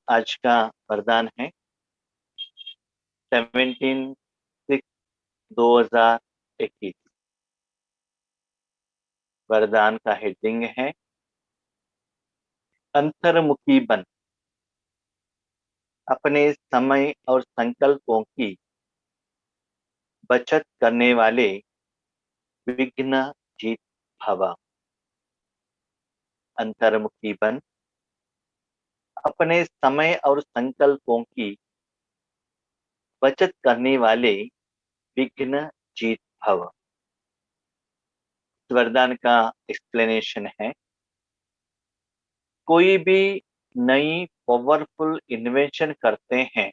आज का वरदान है 17/6/2021। वरदान का हेडिंग है अंतर्मुखी बन, अपने समय और संकल्पों की बचत करने वाले विघ्न जीत भव। अंतर्मुखी बन, अपने समय और संकल्पों की बचत करने वाले विघ्न जीत भव। इस वरदान का एक्सप्लेनेशन है, कोई भी नई पावरफुल इन्वेंशन करते हैं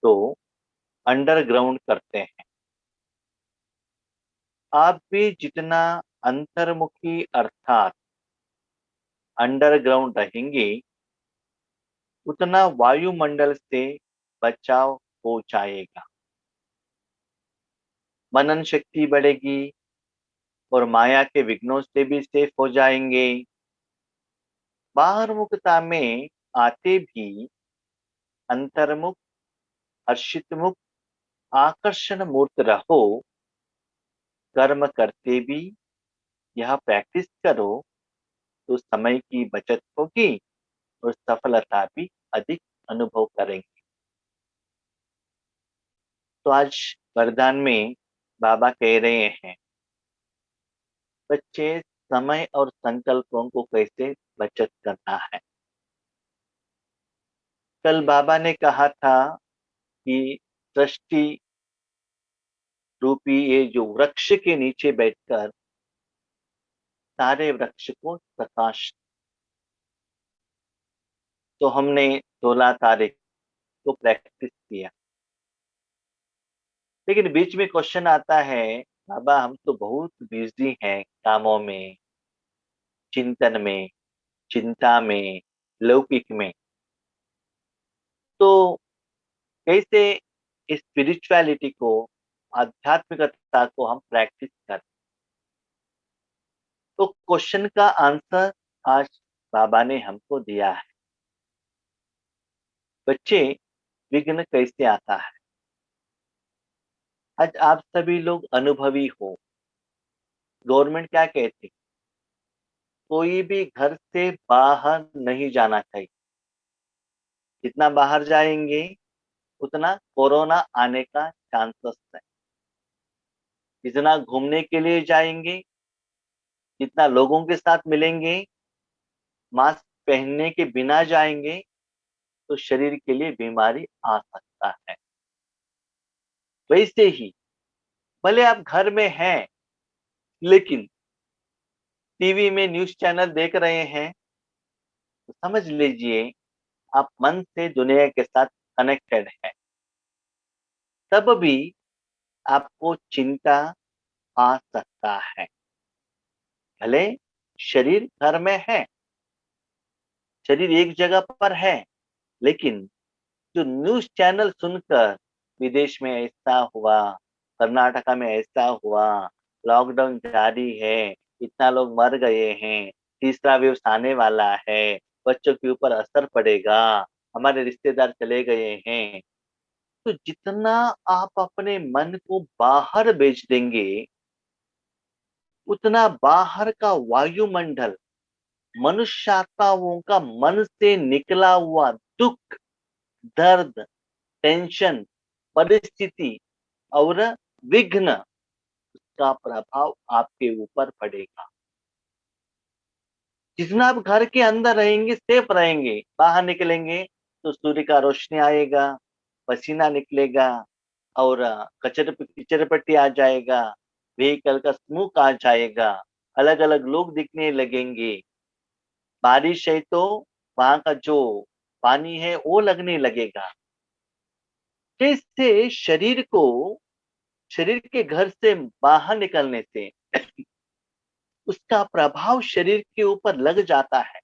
तो अंडरग्राउंड करते हैं। आप भी जितना अंतर्मुखी अर्थात अंडरग्राउंड रहेंगे, उतना वायुमंडल से बचाव हो जाएगा, मनन शक्ति बढ़ेगी और माया के विघ्नों से भी सेफ हो जाएंगे। बाहर मुखता में आते भी अंतर्मुख, हर्षित मुख, आकर्षण मूर्त रहो। कर्म करते भी यह प्रैक्टिस करो तो समय की बचत होगी और सफलता भी अधिक अनुभव करेंगे। तो आज वरदान में बाबा कह रहे हैं, बच्चे समय और संकल्पों को कैसे बचत करना है। कल बाबा ने कहा था कि सृष्टि रूपी ये जो वृक्ष के नीचे बैठकर सारे वृक्ष को प्रकाश, तो हमने 16 तारीख को प्रैक्टिस किया। लेकिन बीच में क्वेश्चन आता है, बाबा हम तो बहुत बिजी हैं कामों में, चिंतन में, चिंता में, लौकिक में, तो कैसे स्पिरिचुअलिटी को, आध्यात्मिकता को हम प्रैक्टिस करें। तो क्वेश्चन का आंसर आज बाबा ने हमको दिया है। बच्चे, विघ्न कैसे आता है। आज आप सभी लोग अनुभवी हो। गवर्नमेंट क्या कहती, कोई भी घर से बाहर नहीं जाना चाहिए। जितना बाहर जाएंगे उतना कोरोना आने का चांसेस है। जितना घूमने के लिए जाएंगे, जितना लोगों के साथ मिलेंगे, मास्क पहनने के बिना जाएंगे, तो शरीर के लिए बीमारी आ सकता है। वैसे ही भले आप घर में हैं, लेकिन टीवी में न्यूज चैनल देख रहे हैं, तो समझ लीजिए आप मन से दुनिया के साथ कनेक्टेड हैं। तब भी आपको चिंता आ सकता है। भले शरीर घर में है, शरीर एक जगह पर है, लेकिन जो न्यूज चैनल सुनकर विदेश में ऐसा हुआ, कर्नाटका में ऐसा हुआ, लॉकडाउन जारी है, इतना लोग मर गए हैं, तीसरा वेव आने वाला है, बच्चों के ऊपर असर पड़ेगा, हमारे रिश्तेदार चले गए हैं, तो जितना आप अपने मन को बाहर भेज देंगे, उतना बाहर का वायुमंडल मनुष्य आत्माओं का मन से निकला हुआ दुख, दर्द, टेंशन, परिस्थिति और विघ्न का प्रभाव आपके ऊपर पड़ेगा। जितना आप घर के अंदर रहेंगे सेफ रहेंगे, बाहर निकलेंगे तो सूर्य का रोशनी आएगा, पसीना निकलेगा और कचरे कीचड़ पट्टी आ जाएगा, व्हीकल का स्मोक आ जाएगा, अलग अलग लोग दिखने लगेंगे। बारिश है तो वहां का जो पानी है वो लगने लगेगा। जैसे शरीर के घर से बाहर निकलने से उसका प्रभाव शरीर के ऊपर लग जाता है,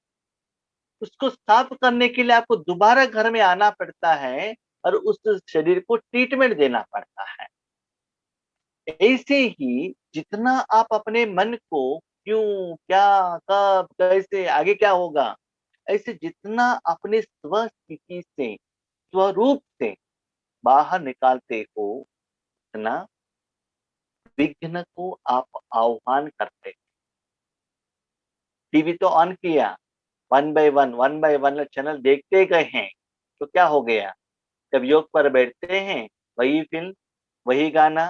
उसको साफ करने के लिए आपको दोबारा घर में आना पड़ता है और उस शरीर को ट्रीटमेंट देना पड़ता है। ऐसे ही जितना आप अपने मन को क्यों, क्या, कब, कैसे, आगे क्या होगा, ऐसे जितना अपने स्व स्थिति से, स्वरूप से बाहर निकालते हो, उतना विघ्न को आप आह्वान करते। टीवी तो ऑन किया, वन बाय वन चैनल देखते गए हैं, तो क्या हो गया? जब योग पर बैठते हैं, वही फिल्म, वही गाना,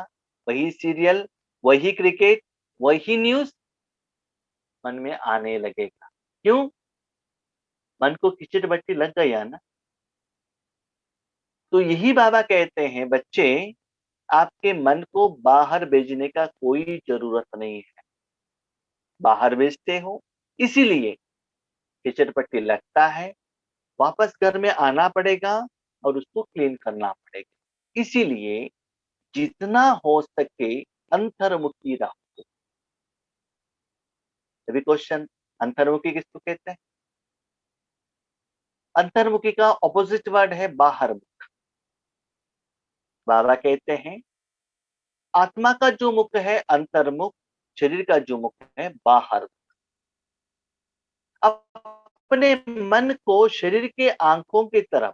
वही सीरियल, वही क्रिकेट, वही न्यूज मन में आने लगेगा। क्यों? मन को खिचड़ बट्टी लग गया ना। तो यही बाबा कहते हैं, बच्चे, आपके मन को बाहर भेजने का कोई जरूरत नहीं है। बाहर भेजते हो इसीलिए खिचड़ पट्टी लगता है, वापस घर में आना पड़ेगा और उसको क्लीन करना पड़ेगा। इसीलिए जितना हो सके अंतर्मुखी रहो। अभी क्वेश्चन, अंतर्मुखी किसको कहते हैं? अंतर्मुखी का ऑपोजिट वर्ड है बाहर। बाबा कहते हैं, आत्मा का जो मुख है अंतर्मुख, शरीर का जो मुख है बाहर। अपने मन को शरीर के आंखों की तरफ,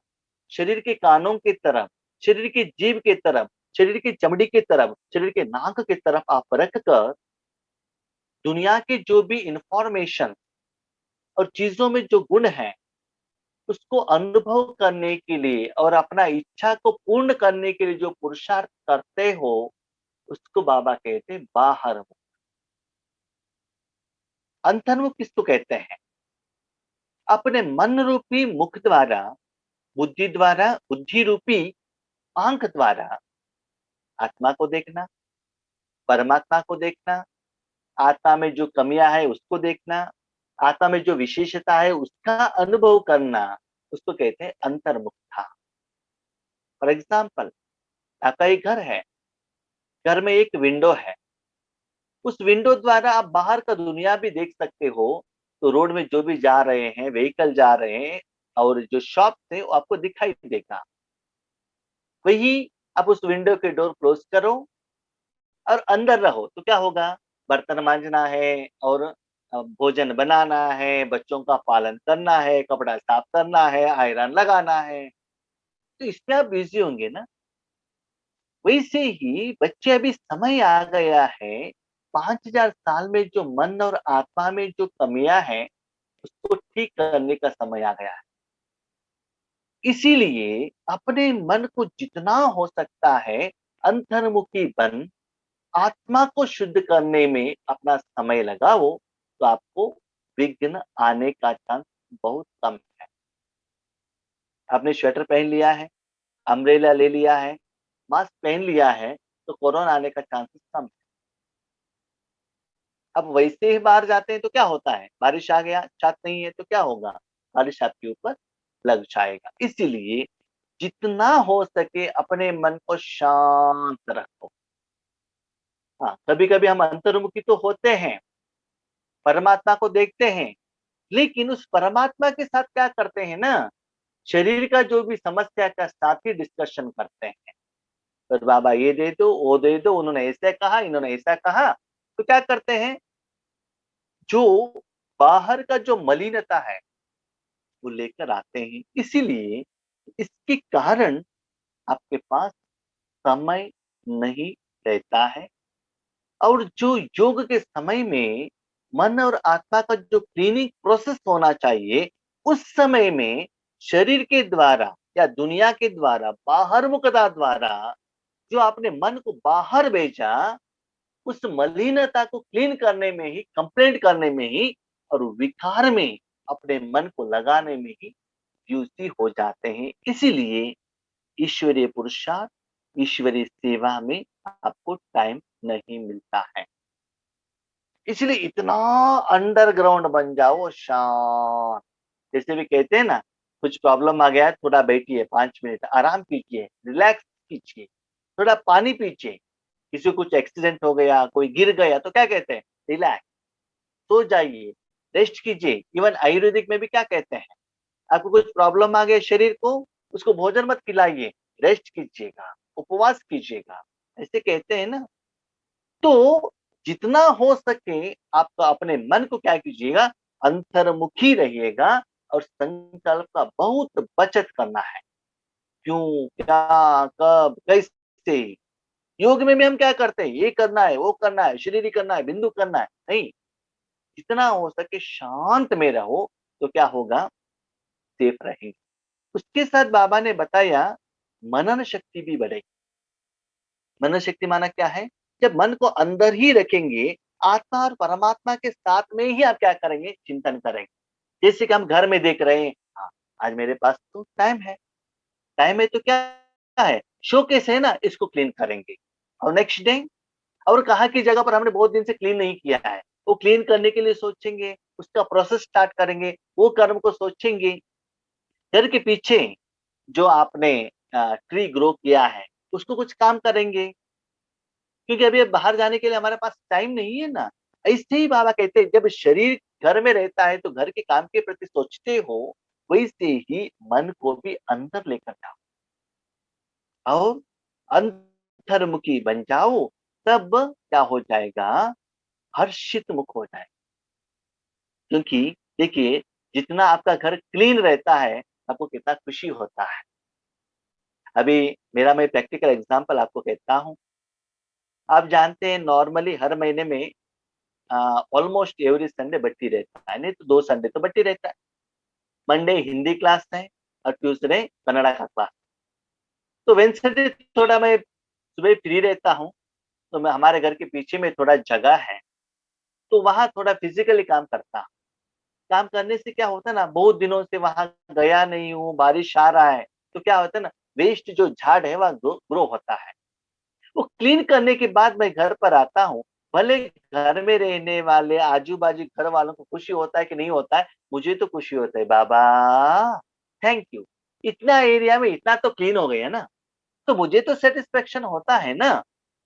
शरीर के कानों की तरफ, शरीर की जीभ की तरफ, शरीर की चमड़ी की तरफ, शरीर के नाक की तरफ आप रखकर दुनिया की जो भी इंफॉर्मेशन और चीजों में जो गुण है उसको अनुभव करने के लिए और अपना इच्छा को पूर्ण करने के लिए जो पुरुषार्थ करते हो, उसको बाबा कहते हैं बाहर मुख। अंतर्मुख किसको कहते हैं? अपने मन रूपी मुख द्वारा, बुद्धि द्वारा, बुद्धि रूपी आंख द्वारा आत्मा को देखना, परमात्मा को देखना, आत्मा में जो कमियां है उसको देखना, आत्मा में जो विशेषता है उसका अनुभव करना, उसको कहते हैं अंतर्मुखता। फॉर एग्जाम्पल, आपका एक घर है, घर में एक विंडो है, उस विंडो द्वारा आप बाहर का दुनिया भी देख सकते हो। तो रोड में जो भी जा रहे हैं, व्हीकल जा रहे हैं और जो शॉप है वो आपको दिखाई देगा। वही आप उस विंडो के डोर क्लोज करो और अंदर रहो तो क्या होगा? बर्तन मांजना है और भोजन बनाना है, बच्चों का पालन करना है, कपड़ा साफ करना है, आयरन लगाना है, तो इसमें आप बिजी होंगे ना। वैसे ही बच्चे, अभी समय आ गया है, 5000 साल में जो मन और आत्मा में जो कमियां हैं उसको ठीक करने का समय आ गया है। इसीलिए अपने मन को जितना हो सकता है अंतर्मुखी बन, आत्मा को शुद्ध करने में अपना समय लगाओ, तो आपको विघ्न आने का चांस बहुत कम है। आपने स्वेटर पहन लिया है, अम्ब्रेला ले लिया है, मास्क पहन लिया है, तो कोरोना आने का चांसेस कम है। अब वैसे ही बाहर जाते हैं तो क्या होता है? बारिश आ गया, छात नहीं है तो क्या होगा? बारिश आपके ऊपर लग जाएगा। इसीलिए जितना हो सके अपने मन को शांत रखो। हाँ, कभी कभी हम अंतर्मुखी तो होते हैं, परमात्मा को देखते हैं, लेकिन उस परमात्मा के साथ क्या करते हैं ना, शरीर का जो भी समस्या का साथ ही डिस्कशन करते हैं। तो बाबा ये दे दो, वो दे दो, उन्होंने ऐसे कहा, इन्होंने ऐसा कहा, तो क्या करते हैं? जो बाहर का जो मलिनता है वो लेकर आते हैं। इसीलिए इसके कारण आपके पास समय नहीं रहता है। और जो योग के समय में मन और आत्मा का जो क्लीनिंग प्रोसेस होना चाहिए, उस समय में शरीर के द्वारा या दुनिया के द्वारा, बाहर मुकदा द्वारा जो आपने मन को बाहर भेजा, उस मलिनता को क्लीन करने में ही, कंप्लेंट करने में ही और विकार में अपने मन को लगाने में ही यूजी हो जाते हैं। इसीलिए ईश्वरीय पुरुषार्थ, ईश्वरीय सेवा में आपको टाइम नहीं मिलता है। इसलिए इतना अंडरग्राउंड बन जाओ, शांत। जैसे भी कहते हैं ना, कुछ प्रॉब्लम आ गया है, थोड़ा बैठिए, 5 मिनट आराम कीजिए, रिलैक्स कीजिए, थोड़ा पानी पीजिए। किसी को कुछ एक्सीडेंट हो गया, कोई गिर गया, तो क्या कहते हैं? रिलैक्स, सो जाइए, रेस्ट कीजिए। इवन आयुर्वेदिक में भी क्या कहते हैं? आपको कुछ प्रॉब्लम आ गया शरीर को, उसको भोजन मत खिलाइए, रेस्ट कीजिएगा, उपवास कीजिएगा, ऐसे कहते हैं ना। तो जितना हो सके आप अपने मन को क्या कीजिएगा? अंतर्मुखी रहिएगा। और संकल्प का बहुत बचत करना है। क्यों, क्या, कब, कैसे। योग में भी हम क्या करते हैं, ये करना है, वो करना है, शरीरी करना है, बिंदु करना है, नहीं। जितना हो सके शांत में रहो, तो क्या होगा, सेफ रहेंगे। उसके साथ बाबा ने बताया मनन शक्ति भी बढ़ेगी। मनन शक्ति माना क्या है, जब मन को अंदर ही रखेंगे, आत्मा और परमात्मा के साथ में ही आप क्या करेंगे, चिंतन करेंगे। जैसे कि हम घर में देख रहे हैं, हाँ, आज मेरे पास तो टाइम है, टाइम है तो क्या है, शोकेस है ना, इसको क्लीन करेंगे। और नेक्स्ट डे, और कहा की जगह पर हमने बहुत दिन से क्लीन नहीं किया है, वो क्लीन करने के लिए सोचेंगे, उसका प्रोसेस स्टार्ट करेंगे, वो कर्म को सोचेंगे। घर के पीछे जो आपने ट्री ग्रो किया है, उसको कुछ काम करेंगे, क्योंकि अभी बाहर जाने के लिए हमारे पास टाइम नहीं है ना। ऐसे ही बाबा कहते हैं, जब शरीर घर में रहता है तो घर के काम के प्रति सोचते हो, वैसे ही मन को भी अंदर लेकर जाओ और अंतर्मुखी बन जाओ, तब क्या हो जाएगा, हर्षित मुख हो जाएगा। क्योंकि देखिए, जितना आपका घर क्लीन रहता है, आपको कितना खुशी होता है। अभी मेरा मैं प्रैक्टिकल एग्जांपल आपको कहता हूँ। आप जानते हैं नॉर्मली हर महीने में ऑलमोस्ट एवरी संडे बट्टी रहता है, नहीं तो 2 संडे तो बट्टी रहता है। मंडे हिंदी क्लास है और ट्यूसडे कन्नड़ा का क्लास। तो वेंसडे थोड़ा मैं सुबह फ्री रहता हूँ, तो मैं हमारे घर के पीछे में थोड़ा जगह है, तो वहां थोड़ा फिजिकली काम करता हूँ। काम करने से क्या होता है ना, बहुत दिनों से वहां गया नहीं हूँ, बारिश आ रहा है, तो क्या होता है ना, वेस्ट जो झाड़ है वह ग्रो होता है। वो क्लीन करने के बाद मैं घर पर आता हूँ, भले घर में रहने वाले आजू बाजू घर वालों को खुशी होता है कि नहीं होता है, मुझे तो खुशी होता है, बाबा थैंक यू, इतना एरिया में इतना तो क्लीन हो गया ना। तो मुझे तो सेटिस्फेक्शन होता है ना,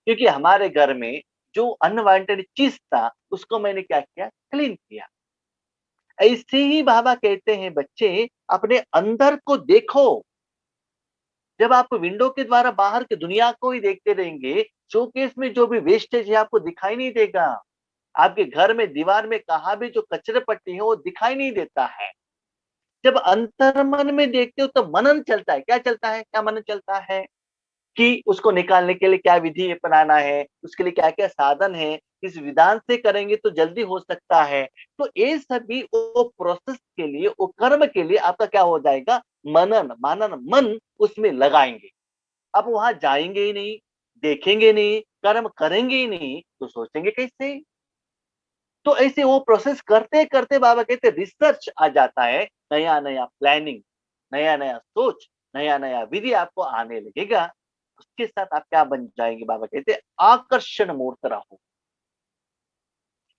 क्योंकि हमारे घर में जो अनवांटेड चीज था, उसको मैंने क्या किया, क्लीन किया। ऐसे ही बाबा कहते हैं, बच्चे अपने अंदर को देखो। जब आप विंडो के द्वारा बाहर की दुनिया को ही देखते रहेंगे, शोकेस में जो भी वेस्टेज है आपको दिखाई नहीं देगा। आपके घर में दीवार में कहा भी जो कचरे पट्टी है वो दिखाई नहीं देता है। जब अंतर मन में देखते हो तो मनन चलता है, क्या चलता है, क्या मनन चलता है, कि उसको निकालने के लिए क्या विधि अपनाना है, उसके लिए क्या क्या साधन है, किस विधान से करेंगे तो जल्दी हो सकता है। तो ये सभी वो प्रोसेस के लिए, वो कर्म के लिए आपका क्या हो जाएगा, मनन मानन मन उसमें लगाएंगे। अब वहां जाएंगे ही नहीं, देखेंगे नहीं, कर्म करेंगे ही नहीं, तो सोचेंगे कैसे। तो ऐसे वो प्रोसेस करते करते बाबा कहते रिसर्च आ जाता है, नया नया प्लानिंग, नया नया सोच, नया नया विधि आपको आने लगेगा। उसके साथ आप क्या बन जाएंगे, बाबा कहते आकर्षण मूर्त रहो।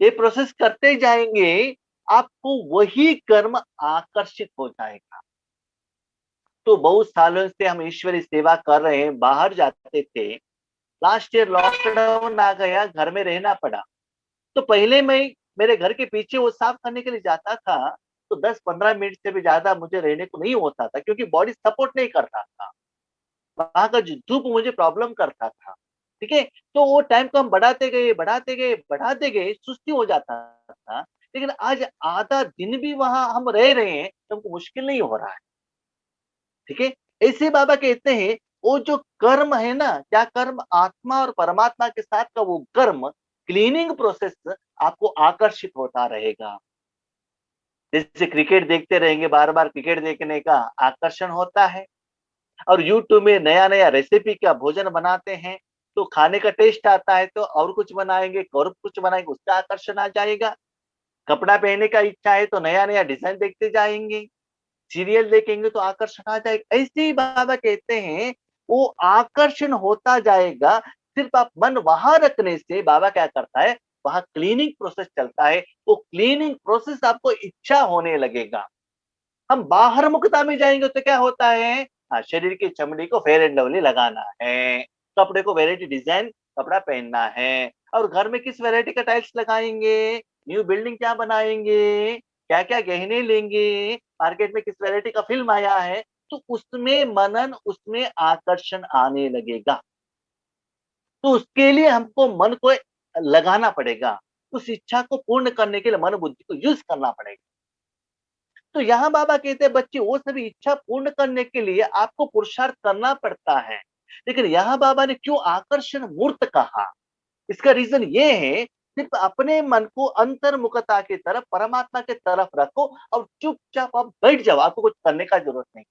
ये प्रोसेस करते जाएंगे, आपको वही कर्म आकर्षित हो जाएगा। तो बहुत सालों से हम ईश्वरी सेवा कर रहे हैं, बाहर जाते थे, लास्ट ईयर लॉकडाउन आ गया, घर में रहना पड़ा। तो पहले मैं मेरे घर के पीछे वो साफ करने के लिए जाता था, तो 10-15 मिनट से भी ज्यादा मुझे रहने को नहीं होता था, क्योंकि बॉडी सपोर्ट नहीं करता था। वहां का जो धूप मुझे प्रॉब्लम करता था। ठीक है, तो वो टाइम को हम बढ़ाते गए, बढ़ाते गए, बढ़ाते गए, सुस्ती हो जाता था। लेकिन आज आधा दिन भी वहां हम रह रहे हैं, तो हमको मुश्किल नहीं हो रहा है। ठीक है, ऐसे बाबा कहते हैं, वो जो कर्म है ना, क्या कर्म, आत्मा और परमात्मा के साथ का वो कर्म, क्लीनिंग प्रोसेस आपको आकर्षित होता रहेगा। जैसे क्रिकेट देखते रहेंगे, बार बार क्रिकेट देखने का आकर्षण होता है। और यूट्यूब में नया नया रेसिपी का भोजन बनाते हैं, तो खाने का टेस्ट आता है, तो और कुछ बनाएंगे, और कुछ बनाएंगे, उसका आकर्षण आ जाएगा। कपड़ा पहनने का इच्छा है तो नया नया डिजाइन देखते जाएंगे, सीरियल देखेंगे तो आकर्षण आ जाएगा। ऐसे ही बाबा कहते हैं, वो आकर्षण होता जाएगा। सिर्फ आप मन वहां रखने से बाबा क्या करता है, वहां क्लीनिंग प्रोसेस चलता है। वो क्लीनिंग प्रोसेस आपको इच्छा होने लगेगा। हम बाहर मुखता में जाएंगे तो क्या होता है, हाँ, शरीर की चमड़ी को फेयर एंड लवली लगाना है, कपड़े को वेराइटी डिजाइन कपड़ा पहनना है, और घर में किस वैरायटी का टाइल्स लगाएंगे, न्यू बिल्डिंग क्या बनाएंगे, क्या क्या गहने लेंगे, मार्केट में किस वैरायटी का फिल्म आया है, तो उसमें मनन, उसमें आकर्षण आने लगेगा। तो उसके लिए हमको मन को लगाना पड़ेगा, उस इच्छा को पूर्ण करने के लिए मन बुद्धि को यूज करना पड़ेगा। तो यहाँ बाबा कहते हैं बच्चे वो सभी इच्छा पूर्ण करने के लिए आपको पुरुषार्थ करना पड़ता है। लेकिन यहाँ बाबा ने क्यों आकर्षण मूर्त कहा? इसका रीजन ये है, सिर्फ अपने मन को अंतर्मुखता की तरफ, परमात्मा की तरफ रखो और चुपचाप आप बैठ जाओ, आपको कुछ करने का जरूरत नहीं।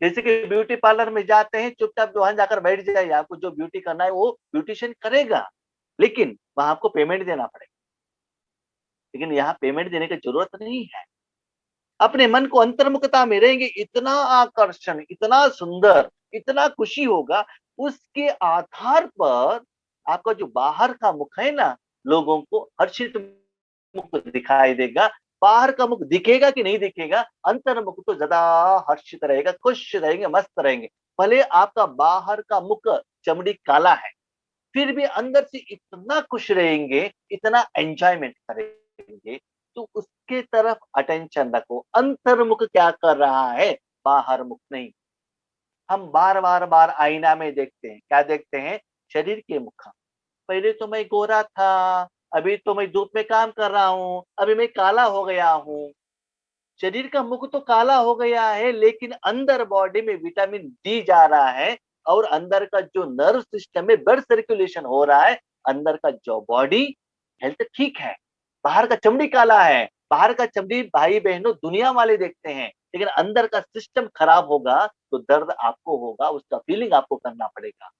जैसे कि ब्यूटी पार्लर में जाते हैं, चुपचाप वहां जाकर बैठ जाइए, आपको जो ब्यूटी करना है वो ब्यूटिशियन करेगा, लेकिन वहां आपको पेमेंट देना पड़ेगा। लेकिन यहाँ पेमेंट देने की जरूरत नहीं है। अपने मन को अंतर्मुखता में रहेंगे, इतना आकर्षण, इतना सुंदर, इतना खुशी होगा, उसके आधार पर आपका जो बाहर का मुख है ना, लोगों को हर्षित मुख दिखाई देगा। बाहर का मुख दिखेगा कि नहीं दिखेगा, अंतर्मुख तो ज्यादा हर्षित रहेगा, खुश रहेंगे, मस्त रहेंगे। भले आपका बाहर का मुख चमड़ी काला है, फिर भी अंदर से इतना खुश रहेंगे, इतना एंजॉयमेंट करेंगे। तो उसके तरफ अटेंशन रखो, अंतर्मुख क्या कर रहा है, बाहर मुख नहीं। हम बार आईना में देखते हैं, क्या देखते हैं, शरीर के मुख। पहले तो मैं गोरा था, अभी तो मैं धूप में काम कर रहा हूँ, अभी मैं काला हो गया हूँ। शरीर का मुख तो काला हो गया है, लेकिन अंदर बॉडी में विटामिन डी जा रहा है, और अंदर का जो नर्व सिस्टम है, ब्लड सर्कुलेशन हो रहा है, अंदर का जो बॉडी हेल्थ ठीक है। बाहर का चमड़ी काला है, बाहर का चमड़ी भाई बहनों दुनिया वाले देखते हैं, लेकिन अंदर का सिस्टम खराब होगा तो दर्द आपको होगा, उसका फीलिंग आपको करना पड़ेगा।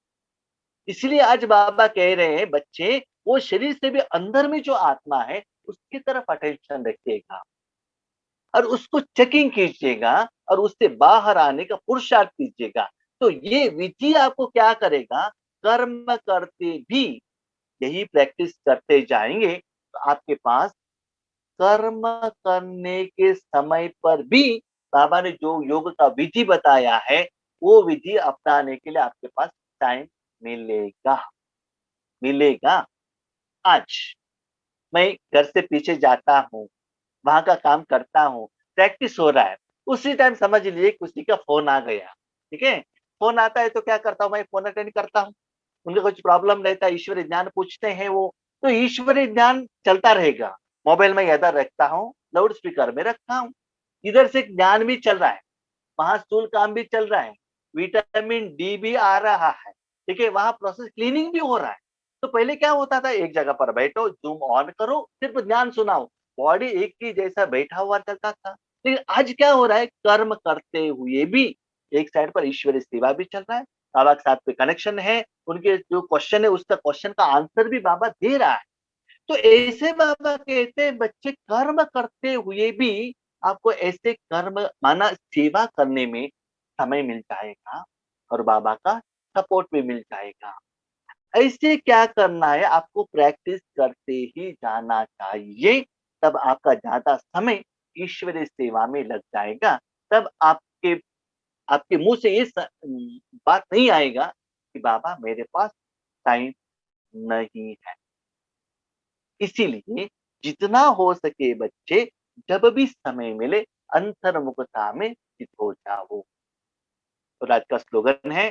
इसलिए आज बाबा कह रहे हैं बच्चे, वो शरीर से भी अंदर में जो आत्मा है उसकी तरफ अटेंशन रखिएगा और उसको चेकिंग कीजिएगा और उससे बाहर आने का पुरुषार्थ कीजिएगा। तो ये विधि आपको क्या करेगा, कर्म करते भी यही प्रैक्टिस करते जाएंगे तो आपके पास कर्म करने के समय पर भी बाबा ने जो योग का विधि बताया है, वो विधि अपनाने के लिए आपके पास टाइम मिलेगा। मिलेगा। आज मैं घर से पीछे जाता हूँ, वहां का काम करता हूँ, प्रैक्टिस हो रहा है, उसी टाइम समझ लीजिए किसी का फोन आ गया। ठीक है, फोन आता है तो क्या करता हूँ, मैं फोन अटेंड करता हूँ। उनका कुछ प्रॉब्लम रहता है, ईश्वरीय ज्ञान पूछते हैं वो, तो ईश्वरीय ज्ञान चलता रहेगा। मोबाइल में इधर रखता हूँ, लाउड स्पीकर में रखता हूँ, इधर से ज्ञान भी चल रहा है, वहां स्थूल काम भी चल रहा है, विटामिन डी भी आ रहा है। ठीक है, वहां प्रोसेस क्लीनिंग भी हो रहा है। तो पहले क्या होता था, एक जगह पर बैठो, जूम ऑन करो, सिर्फ ज्ञान सुनाओ, बॉडी एक ही जैसा बैठा हुआ चलता था। लेकिन आज क्या हो रहा है, कर्म करते हुए भी एक साइड पर ईश्वरीय सेवा भी चल रहा है, बाबा के साथ पे कनेक्शन है, उनके जो क्वेश्चन है उसका क्वेश्चन का आंसर भी बाबा दे रहा है। तो ऐसे बाबा कहते हैं बच्चे कर्म करते हुए भी आपको ऐसे कर्म माना सेवा करने में समय मिल जाएगा और बाबा का सपोर्ट भी मिल जाएगा। ऐसे क्या करना है, आपको प्रैक्टिस करते ही जाना चाहिए, तब आपका ज्यादा समय ईश्वरीय सेवा में लग जाएगा। तब आपके आपके मुंह से ये बात नहीं आएगा कि बाबा मेरे पास टाइम नहीं है। इसीलिए जितना हो सके बच्चे, जब भी समय मिले अंतर्मुखता में स्थित हो जाओ। तो आज का स्लोगन है,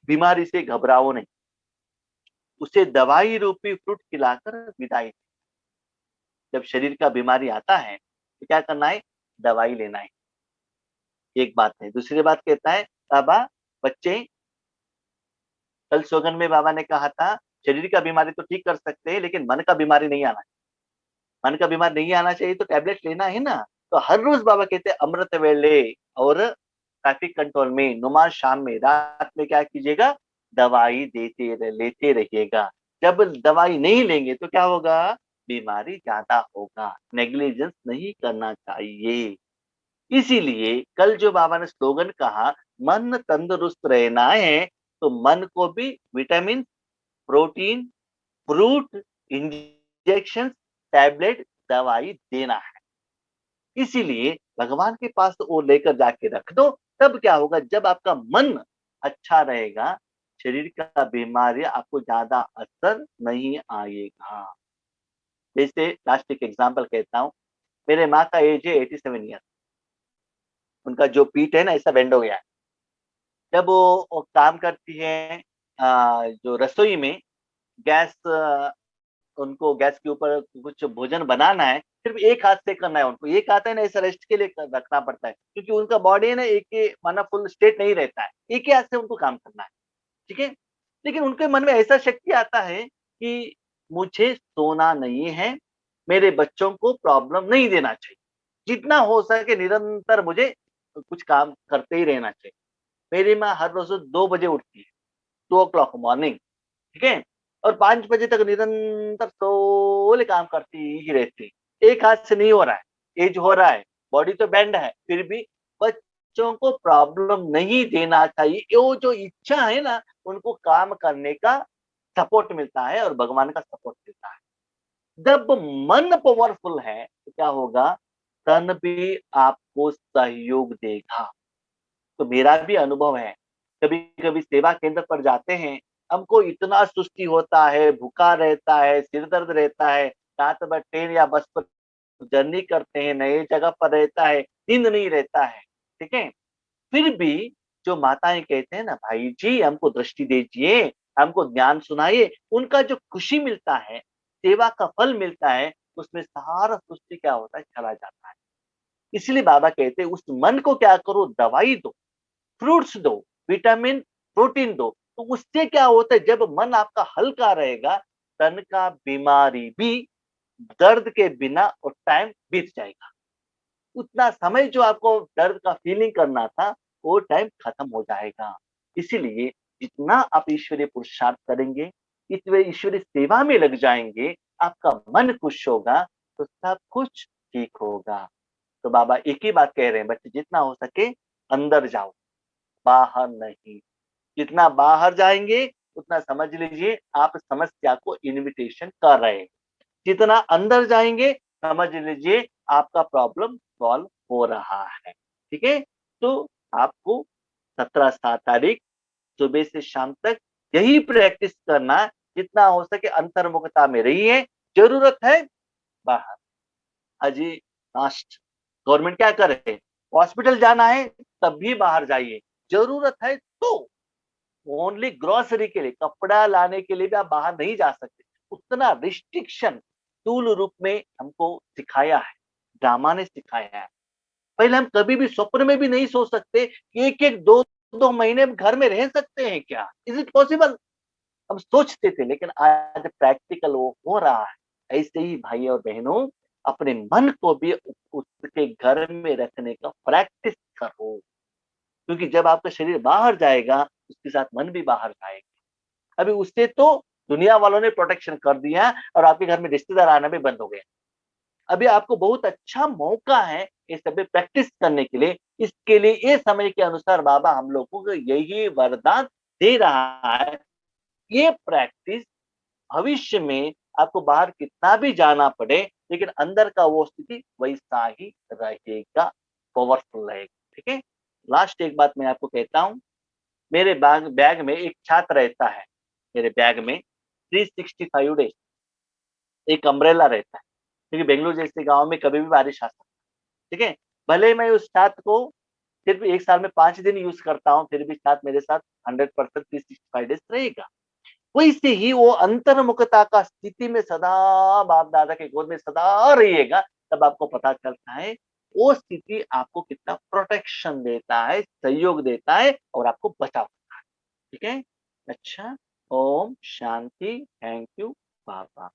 बीमारी से घबराओ नहीं, उसे दवाई रूपी फ्रूट खिलाकर विदाई। जब शरीर का बीमारी आता है तो क्या करना है, दवाई लेना है। एक बात है, दूसरी बात कहता है बाबा, बच्चे कल स्लोगन में बाबा ने कहा था, शरीर का बीमारी तो ठीक कर सकते हैं, लेकिन मन का बीमारी नहीं आना, मन का बीमार नहीं आना चाहिए, तो टैबलेट लेना है ना। तो हर रोज बाबा कहते हैं अमृत वेले और ट्रैफिक कंट्रोल में, नुमाज शाम में, रात में क्या कीजिएगा, दवाई लेते रहिएगा। जब दवाई नहीं लेंगे तो क्या होगा, बीमारी ज्यादा होगा। नेग्लिजेंस नहीं करना चाहिए। इसीलिए कल जो बाबा ने स्लोगन कहा, मन तंदुरुस्त रहना है, तो मन को भी vitamin, protein, fruit, injection, tablet, दवाई देना है। इसीलिए भगवान के पास तो वो लेकर जाके रख दो। तब क्या होगा, जब आपका मन अच्छा रहेगा, शरीर का बीमारी आपको ज्यादा असर नहीं आएगा। जैसे लास्ट एक एग्जांपल कहता हूँ, मेरे माँ का एज है 87 ईयर, उनका जो पीठ है ना ऐसा बेंड हो गया है। जब वो काम करती है, जो रसोई में गैस, उनको गैस के ऊपर कुछ भोजन बनाना है, सिर्फ एक हाथ से करना है उनको, एक हाथ है ना ऐसा रेस्ट के लिए रखना पड़ता है, क्योंकि उनका बॉडी है ना एक ही माना फुल स्टेट नहीं रहता है, एक ही हाथ से उनको काम करना है। ठीक है, लेकिन उनके मन में ऐसा शक्ति आता है कि मुझे सोना नहीं है, मेरे बच्चों को प्रॉब्लम नहीं देना चाहिए, जितना हो सके निरंतर मुझे कुछ काम करते ही रहना चाहिए। मेरी माँ हर रोज 2 बजे उठती है, 2 o'clock मॉर्निंग। ठीक है, और 5 बजे तक निरंतर सोले काम करती ही रहती। एक हाथ से नहीं हो रहा है, एज हो रहा है, बॉडी तो बैंड है, फिर भी बच्चों को प्रॉब्लम नहीं देना चाहिए, वो जो इच्छा है ना, उनको काम करने का सपोर्ट मिलता है और भगवान का सपोर्ट मिलता है। जब मन पावरफुल है तो क्या होगा, तन भी आपको सहयोग देगा। तो मेरा भी अनुभव है, कभी कभी सेवा केंद्र पर जाते हैं, हमको इतना सुस्ती होता है, भूखा रहता है, सिर दर्द रहता है, रात भर ट्रेन या बस पर जर्नी करते हैं, नई जगह पर रहता है, नींद नहीं रहता है। ठीक है, फिर भी जो माताएं कहते हैं ना, भाई जी हमको दृष्टि दीजिए, हमको ज्ञान सुनाइए, उनका जो खुशी मिलता है, सेवा का फल मिलता है, उसमें सारा सुस्ती क्या होता है, चला जाता है। इसलिए बाबा कहते हैं उस मन को क्या करो, दवाई दो, फ्रूट्स दो, विटामिन प्रोटीन दो। तो उससे क्या होता है, जब मन आपका हल्का रहेगा, तन का बीमारी भी दर्द के बिना और टाइम बीत जाएगा। उतना समय जो आपको दर्द का फीलिंग करना था, वो टाइम खत्म हो जाएगा। इसीलिए जितना आप ईश्वरीय पुरुषार्थ करेंगे, इतने ईश्वरीय सेवा में लग जाएंगे, आपका मन खुश होगा, तो सब कुछ ठीक होगा। तो बाबा एक ही बात कह रहे हैं, बच्चे जितना हो सके अंदर जाओ, बाहर नहीं। जितना बाहर जाएंगे उतना समझ लीजिए आप समस्या को इनविटेशन कर रहे हैं, जितना अंदर जाएंगे समझ लीजिए आपका प्रॉब्लम सॉल्व हो रहा है। ठीक है, तो आपको 17 तारीख सुबह से शाम तक यही प्रैक्टिस करना, जितना हो सके अंतर्मुखता में रहिए। जरूरत है बाहर, अजी लास्ट गवर्नमेंट क्या करे, हॉस्पिटल जाना है तब भी बाहर जाइए, जरूरत है तो। ओनली ग्रोसरी के लिए, कपड़ा लाने के लिए भी आप बाहर नहीं जा सकते। उतना रिस्ट्रिक्शन स्थूल रूप में हमको सिखाया है, ड्रामा ने सिखाया है। पहले हम कभी भी स्वप्न में भी नहीं सोच सकते कि एक एक दो दो महीने हम घर में रह सकते हैं, क्या इज इट पॉसिबल। हम सोचते थे, लेकिन आज प्रैक्टिकल वो हो रहा है। ऐसे ही भाई और बहनों, अपने मन को भी उसके घर में रखने का प्रैक्टिस करो, क्योंकि जब आपका शरीर बाहर जाएगा, उसके साथ मन भी बाहर जाएगा। अभी उससे तो दुनिया वालों ने प्रोटेक्शन कर दिया और आपके घर में रिश्तेदार आना भी बंद हो गया। अभी आपको बहुत अच्छा मौका है ये सब प्रैक्टिस करने के लिए। इसके लिए ये समय के अनुसार बाबा हम लोगों को यही वरदान दे रहा है। ये प्रैक्टिस भविष्य में आपको बाहर कितना भी जाना पड़े, लेकिन अंदर का वो स्थिति वैसा ही रहेगा, पावरफुल रहेगा। ठीक है, लास्ट एक बात मैं आपको कहता हूँ। मेरे बैग बैग में एक छात्र रहता है, मेरे बैग में 365 डेज एक अम्ब्रेला रहता है, क्योंकि बेंगलुरु जैसे गांव में कभी भी बारिश आ सकती है। ठीक है, भले मैं उस छात्र को सिर्फ एक साल में 5 दिन यूज करता हूँ, फिर भी छात्र मेरे साथ 100% 365 डेज रहेगा। वैसे ही वो अंतर्मुखता का स्थिति में सदा बाप दादा के गोद में सदा रहिएगा, तब आपको पता चलता है वो स्थिति आपको कितना प्रोटेक्शन देता है, सहयोग देता है और आपको बचाता है। ठीक है, अच्छा, Om Shanti, thank you Baba.